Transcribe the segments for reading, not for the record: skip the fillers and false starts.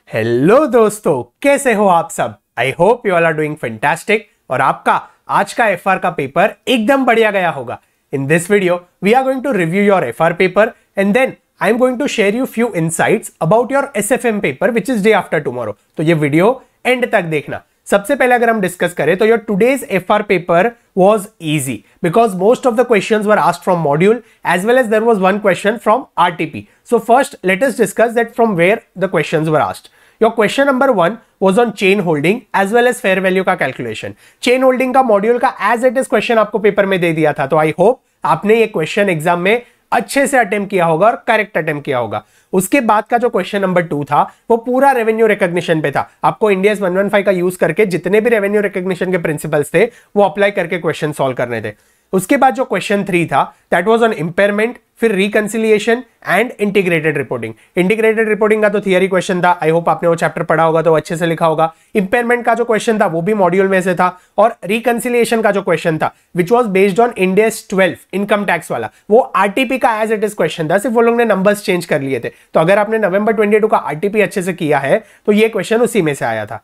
Hello दोस्तों, कैसे हो आप सब। I hope you all are doing fantastic और आपका आज का एफआर का पेपर एकदम बढ़िया गया होगा। In this video we are going to review your FR paper and then I am going to share you few insights about your SFM paper which is day after tomorrow. तो ये video and तक देखना। सबसे पहले अगर हम discuss करें तो your today's FR paper was easy because most of the questions were asked from module as well as there was one question from RTP. So first let us discuss that from where the questions were asked. Your question number 1 was on chain holding as well as fair value का calculation. Chain holding का module का as it is question आपको paper में दे दिया था, तो I hope आपने ये क्वेश्चन एग्जाम में अच्छे से अटेम्प्ट किया होगा और करेक्ट अटेम्प्ट किया होगा। उसके बाद का जो क्वेश्चन नंबर 2 था वो पूरा रेवेन्यू रिकॉग्निशन पे था। आपको इंडियाज 115 का यूज करके जितने भी रेवेन्यू रिकॉग्निशन के प्रिंसिपल्स थे वो अप्लाई करके क्वेश्चन सॉल्व करने थे। उसके बाद जो क्वेश्चन 3 था दैट वाज ऑन इंपेयरमेंट, फिर reconciliation and integrated reporting. Integrated reporting का तो थियरी क्वेश्चन था, आई होप आपने वो चैप्टर पढ़ा होगा तो अच्छे से लिखा होगा। इंपेयरमेंट का जो क्वेश्चन था वो भी मॉड्यूल में से था और रिकंसिलिएशन का जो क्वेश्चन था which was based on Indians 12 income tax वाला, वो आरटीपी का एज इट इज क्वेश्चन था, सिर्फ वो लोग ने नंबर्स चेंज कर लिए थे। तो अगर आपने नवंबर 22 का आरटीपी अच्छे से किया है तो ये क्वेश्चन उसी में से आया था।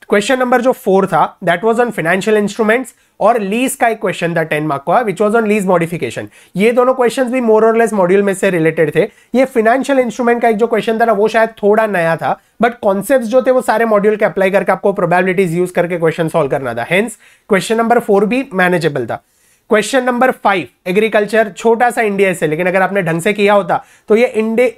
क्वेश्चन नंबर जो 4 था that was on financial instruments और लीज का एक क्वेश्चन था 10 मार्क का which was on lease modification. ये दोनों क्वेश्चंस भी मोर और लेस मॉड्यूल में से रिलेटेड थे। ये फाइनेंशियल इंस्ट्रूमेंट का एक जो क्वेश्चन था ना वो शायद थोड़ा नया था, बट कॉन्सेप्ट्स जो थे वो सारे मॉड्यूल के अप्लाई करके आपको प्रोबेबिलिटीज यूज करके क्वेश्चन सॉल्व करना था। हेंस क्वेश्चन नंबर 4 भी मैनेजेबल था। क्वेश्चन नंबर 5 एग्रीकल्चर, छोटा सा इंडिया से, लेकिन अगर आपने ढंग से किया होता तो ये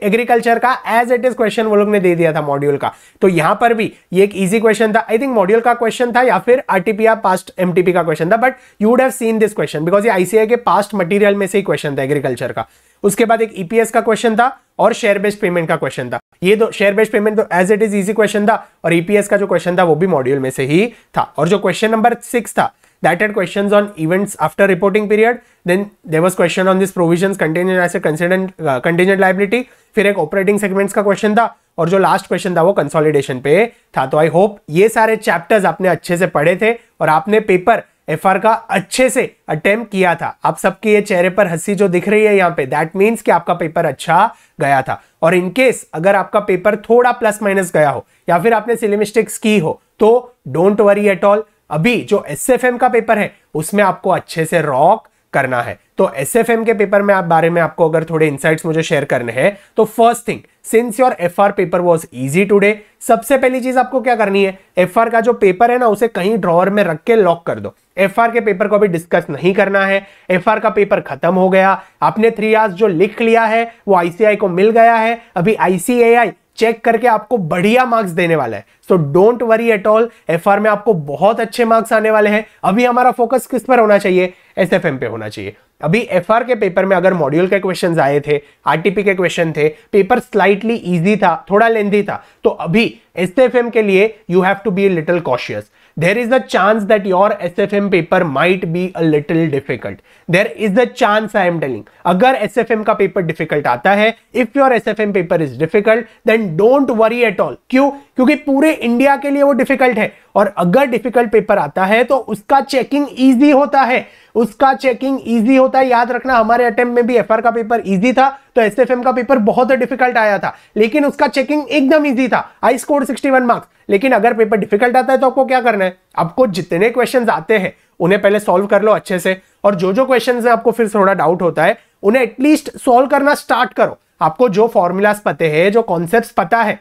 एग्रीकल्चर का एज इट इज क्वेश्चन वो लोग ने दे दिया था मॉड्यूल का। तो यहां पर भी ये एक इजी क्वेश्चन था। आई थिंक मॉड्यूल का क्वेश्चन था या फिर आरटीपी या पास्ट एमटीपी का क्वेश्चन था, but you would have seen this question because ये आईसीआई के पास्ट मटेरियल में से ही क्वेश्चन था एग्रीकल्चर का। उसके बाद एक ईपीएस का क्वेश्चन था और शेयर बेस्ड पेमेंट का क्वेश्चन था। ये दो शेयर बेस्ड पेमेंट तो as it is easy question था और ईपीएस का जो क्वेश्चन था वो भी मॉड्यूल में से ही था। और जो क्वेश्चन नंबर 6 था that had questions on events after reporting period, then there was question on this provisions, contingent asset, contingent liability, फिर एक operating segments का क्वेश्चन था और जो लास्ट क्वेश्चन था वो कंसोलिडेशन पे था। तो आई होप ये सारे चैप्टर्स आपने अच्छे से पढ़े थे और आपने पेपर एफआर का अच्छे से अटेम्प्ट किया था। आप सबके ये चेहरे पर हंसी जो दिख रही है यहाँ पे, दैट मीन्स कि आपका पेपर अच्छा गया था। और इनकेस अगर आपका पेपर थोड़ा प्लस माइनस गया हो या फिर आपने सिली मिस्टेक्स की हो तो डोंट वरी एट ऑल। अभी जो एसएफएम का पेपर है उसमें आपको अच्छे से रॉक करना है। तो एसएफएम के पेपर में बारे में आपको अगर थोड़े इनसाइट्स मुझे शेयर करने हैं तो first thing, since your FR paper was easy today, सबसे पहली चीज आपको क्या करनी है, एफआर का जो पेपर है ना उसे कहीं ड्रॉअर में रख के लॉक कर दो। एफआर के पेपर को अभी डिस्कस नहीं करना है। एफआर का पेपर खत्म हो गया, आपने 3 आवर्स जो लिख लिया है वो आईसीआई को मिल गया है। अभी आईसीएआई चेक करके आपको बढ़िया मार्क्स देने वाला है। So don't worry at all, FR में आपको बहुत अच्छे मार्क्स आने वाले हैं। अभी हमारा फोकस किस पर होना चाहिए, एसएफएम पे होना चाहिए। अभी एफआर के पेपर में अगर मॉड्यूल के क्वेश्चंस आए थे, आरटीपी के क्वेश्चन थे, पेपर स्लाइटली इजी था, थोड़ा लेंथी था, तो अभी एसएफएम के लिए you have to be a little cautious. There is a chance that your SFM paper might be a little difficult. There is a chance I am telling. अगर SFM का paper difficult आता है, if your SFM paper is difficult, then don't worry at all. क्यों? क्योंकि पूरे India के लिए वो डिफिकल्ट है और अगर डिफिकल्ट पेपर आता है तो उसका चेकिंग इजी होता है। उसका चेकिंग इजी होता है। याद रखना, हमारे अटेम्प्ट में भी एफआर का पेपर इजी था तो एसएफएम का पेपर बहुत डिफिकल्ट आया था, लेकिन उसका चेकिंग एकदम इजी था। I scored 61 marks. लेकिन अगर पेपर डिफिकल्ट आता है तो आपको क्या करना है, आपको जितने क्वेश्चंस आते हैं उन्हें पहले सॉल्व कर लो अच्छे से, और जो क्वेश्चंस हैं आपको फिर थोड़ा डाउट होता है उन्हें एटलीस्ट सॉल्व करना स्टार्ट करो। आपको जो फॉर्मूलाज पते हैं, जो कॉन्सेप्ट्स पता है,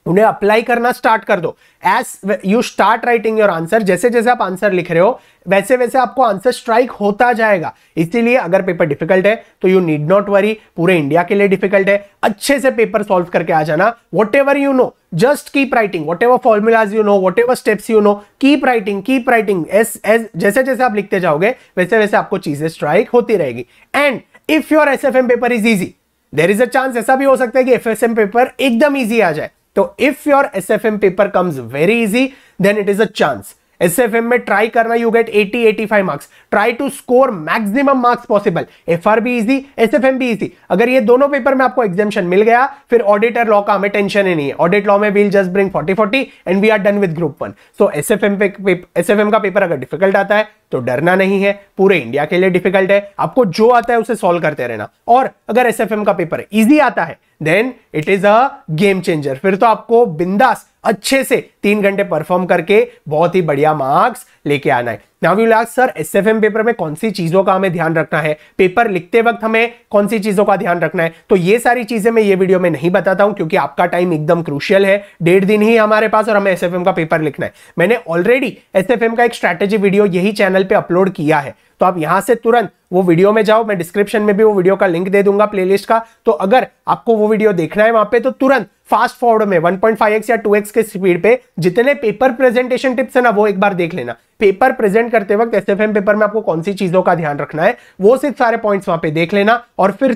उन्हें अप्लाई करना स्टार्ट कर दो। As you start writing your answer, जैसे जैसे आप आंसर लिख रहे हो वैसे वैसे आपको आंसर स्ट्राइक होता जाएगा। इसीलिए अगर पेपर डिफिकल्ट है तो यू नीड नॉट वरी, पूरे इंडिया के लिए डिफिकल्ट है, अच्छे से पेपर सॉल्व करके आ जाना। What ever you know just keep writing, what ever formulas you know, what ever steps you know, keep writing. जैसे जैसे आप लिखते जाओगे वैसे वैसे आपको चीजें स्ट्राइक होती रहेगी। And if your SFM paper is easy, there is a chance ऐसा भी हो सकता है कि एफएसएम पेपर एकदम इजी आ जाए। तो if your SFM paper comes very easy then it is a chance. SFM में ट्राई करना, you get 80-85 marks, try to score maximum marks possible. FR भी इजी, एसएफएम भी इजी। अगर ये दोनों पेपर में आपको एग्जामिशन मिल गया फिर ऑडिटर लॉ का हमें टेंशन ही नहीं है। ऑडिट लॉ में we'll just bring 40-40 and we are done with group 1। So SFM का पेपर अगर डिफिकल्ट आता है तो डरना नहीं है, पूरे इंडिया के लिए डिफिकल्ट है, आपको जो आता है उसे सॉल्व करते रहना। और अगर एसएफएम का पेपर इजी आता है then it is a game changer, फिर तो आपको बिंदास अच्छे से 3 घंटे परफॉर्म करके बहुत ही बढ़िया मार्क्स लेके आना है। Now you ask sir SFM paper में कौन सी चीजों का हमें ध्यान रखना है, पेपर लिखते वक्त हमें कौन सी चीजों का ध्यान रखना है, तो ये सारी चीजें मैं ये वीडियो में नहीं बताता हूं क्योंकि आपका टाइम एकदम क्रूशियल है, 1.5 दिन ही हमारे पास और हमें एसएफएम का पेपर लिखना है। मैंने ऑलरेडी एसएफएम का एक स्ट्रैटेजी वीडियो यही चैनल पे अपलोड किया है, तो आप यहां से तुरंत वो वीडियो में जाओ, मैं डिस्क्रिप्शन में भी वो वीडियो का लिंक दे दूंगा प्लेलिस्ट का, तो अगर आपको वो वीडियो देखना है वहां पे तो तुरंत फास्ट फॉरवर्ड में 1.5x या 2x के स्पीड पे जितने पेपर प्रेजेंटेशन टिप्स है ना वो एक बार देख लेना। पेपर प्रेजेंट करते वक्त एसएफएम पेपर में आपको कौन सी चीजों का ध्यान रखना है वो सिर्फ सारे पॉइंट्स वहां पे देख लेना और फिर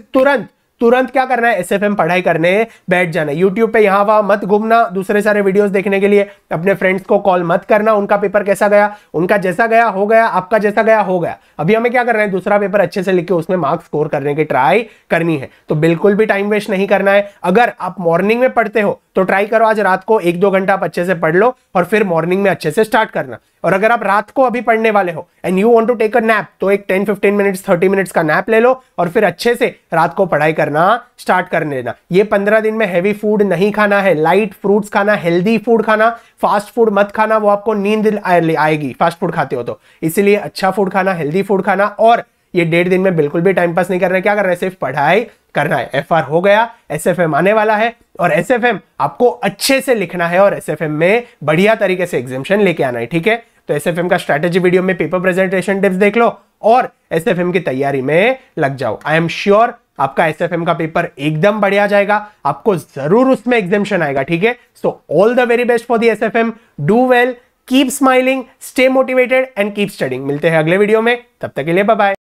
तुरंत क्या करना है, एसएफएम पढ़ाई करने बैठ जाना। यूट्यूब पे यहां वहां मत घूमना दूसरे सारे वीडियोस देखने के लिए, अपने फ्रेंड्स को कॉल मत करना उनका पेपर कैसा गया, उनका जैसा गया हो गया, आपका जैसा गया हो गया। अभी हमें क्या करना है, दूसरा पेपर अच्छे से लिख के उसमें मार्क्स स्कोर करने की ट्राई करनी है, तो बिल्कुल भी टाइम वेस्ट नहीं करना है। अगर आप मॉर्निंग में पढ़ते हो तो ट्राई करो आज रात को 1-2 घंटा आप अच्छे से पढ़ लो और फिर मॉर्निंग में अच्छे से स्टार्ट करना। और अगर आप रात को अभी पढ़ने वाले हो and you want to take a nap तो एक 10-15 मिनट्स 30 मिनट्स का नैप ले लो और फिर अच्छे से रात को पढ़ाई करना स्टार्ट करने देना। ये 15 दिन में हैवी फूड नहीं खाना है, लाइट फ्रूट्स खाना, हेल्दी फूड खाना, फास्ट फूड मत खाना, वो आपको नींद आएगी फास्ट फूड खाते हो तो, इसलिए अच्छा फूड खाना, हेल्दी फूड खाना। और ये 1.5 दिन में बिल्कुल भी टाइम पास नहीं करना है, क्या करना है, सिर्फ पढ़ाई करना है। एफआर हो गया, एसएफएम आने वाला है और एसएफएम आपको अच्छे से लिखना है और एसएफएम में बढ़िया तरीके से एग्जामिनेशन लेके आना है, ठीक है। तो एसएफएम का स्ट्रैटेजी वीडियो में पेपर प्रेजेंटेशन टिप्स देख लो और एसएफएम की तैयारी में लग जाओ। आई एम श्योर आपका एसएफएम का पेपर एकदम बढ़िया जाएगा, आपको जरूर उसमें एग्जामिनेशन आएगा, ठीक है। So all the very best for the SFM, do well, keep smiling, stay motivated and keep studying. मिलते हैं अगले वीडियो में, तब तक के लिए बाय बाय।